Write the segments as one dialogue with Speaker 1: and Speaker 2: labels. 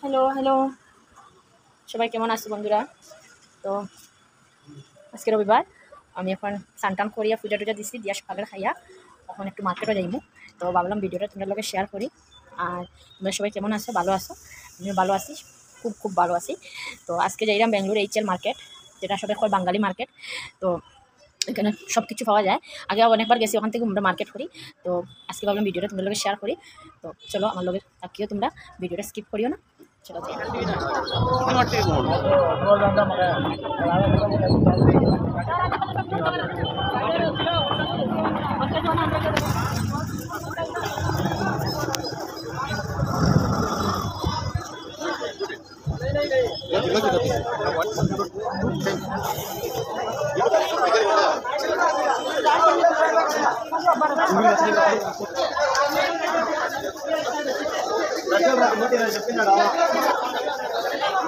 Speaker 1: Hello hello সবাই কেমন আছো বন্ধুরা? তো আজকে রবিবার, আমি এখন স্নান করিয়া পূজা টুজা দিচ্ছি, দিয়া সকালে খাইয়া এখন একটু মার্কেটে যাইমু। তো ভাবলাম ভিডিওটা তোমাদের লগে শেয়ার করি। আর তোমরা সবাই কেমন আছো? ভালো আছো? আমিও ভালো আছি, খুব খুব ভালো আছি। তো আজকে যাইলাম বেঙ্গলোর এইচএল মার্কেট, যেটা সবাই কয় বাঙালি মার্কেট। তো এখানে সব কিছু পাওয়া যায়। আগে অনেকবার গেছি, ওখান থেকে আমরা মার্কেট করি। তো আজকে ভাবলাম ভিডিওটা তোমাদের লগে শেয়ার করি। তো চলো আমার লগে থাকিও, তোমরা ভিডিওটা স্কিপ করিও না। চলো যাই।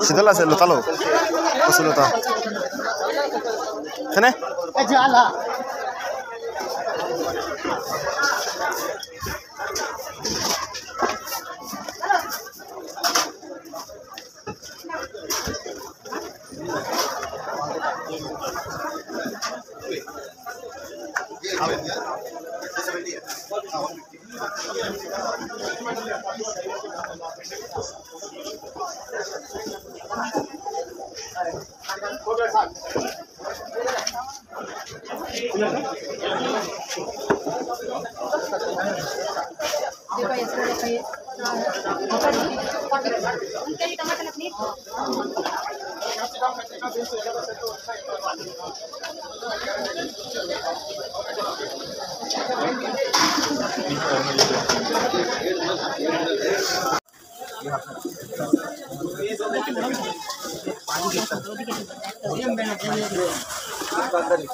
Speaker 2: শীতল আছে লতালো কচু লতা এখানে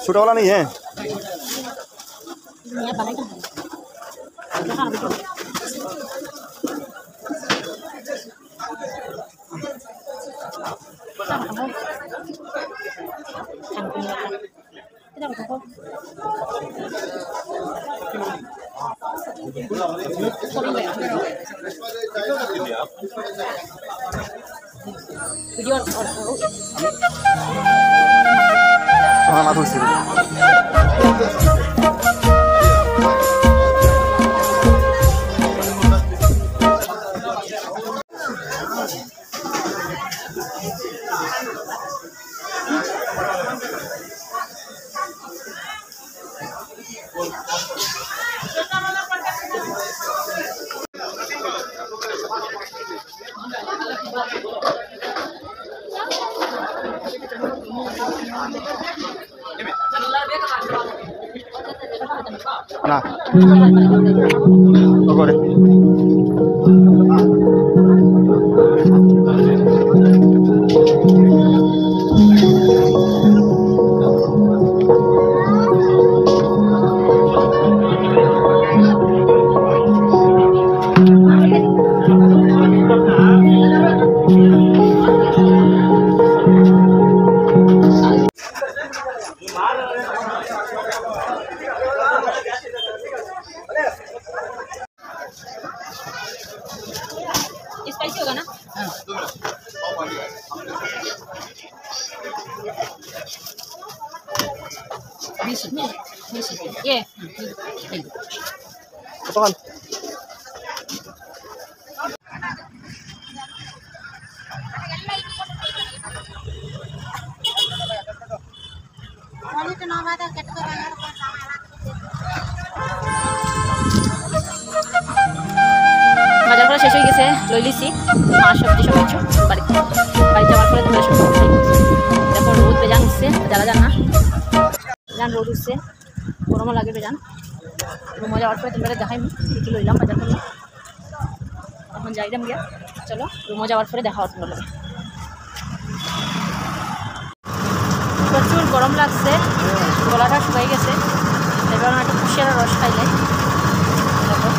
Speaker 2: छोटा वाला नहीं है। हाँ माथुर से ना ओके
Speaker 1: स्पाइसी होगा ना? ये
Speaker 2: कौन
Speaker 1: বাজার করা শেষ হয়ে গেছে, লই লিছি মাছ সবজি সব কিছু বাড়িতে যাওয়ার পরে তোমরা সব দেখো রোদ বেজান উঠছে, জ্বালা যান না বেজান রোদ উঠছে, গরমও লাগে বেজান। রুমে যাওয়ার পরে তোমরা দেখাই কী কী লইলাম বাজার করলাম। এখন যাইলাম গিয়া, চলো রুমে যাওয়ার পরে দেখা হতো তোমরা। প্রচুর গরম লাগছে, গলাটা শুকাই গেছে, এবার একটু কুশিয়ার রস খাইলে দেখো।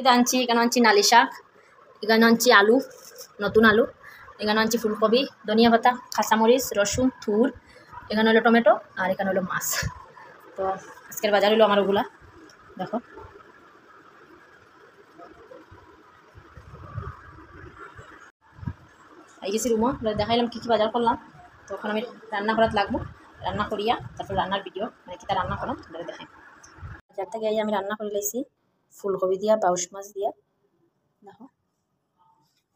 Speaker 1: এটা আনছি, এখানে আনছি নালি শাক, এখানে আনছি আলু, নতুন আলু, এখানে আনছি ফুলকপি, ধনিয়া পাতা, কাঁচামরিচ, রসুন, থুর, এখানে হলো টমেটো, আর এখানে হলো মাছ। তো আজকের বাজার হলো আমার ওগুলা, দেখো। এই গেছি রুমও, দেখাইলাম কী কী বাজার করলাম। তো এখন আমি রান্না করার লাগবো, রান্না করিয়া তারপর রান্নার ভিডিও মানে কী তা রান্না করলাম তোমরা দেখাই। বাজার থেকে আমি রান্না করে লাইছি ফুলকপি দিয়া, বাউশ মাছ দিয়া, দেখো।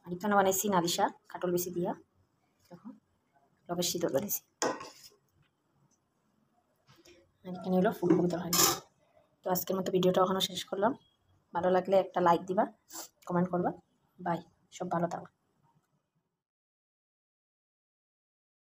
Speaker 1: আর এখানে বানাইছি নালি শাক কাটল বেশি দিয়া, দেখো, লগে শীতল বানাইছি। আর এখানে হলো ফুলকপি তরকারি। তো আজকের মতো ভিডিওটা এখনও শেষ করলাম। ভালো লাগলে একটা লাইক দিবা, কমেন্ট করবা। বাই, সব ভালো থাকো।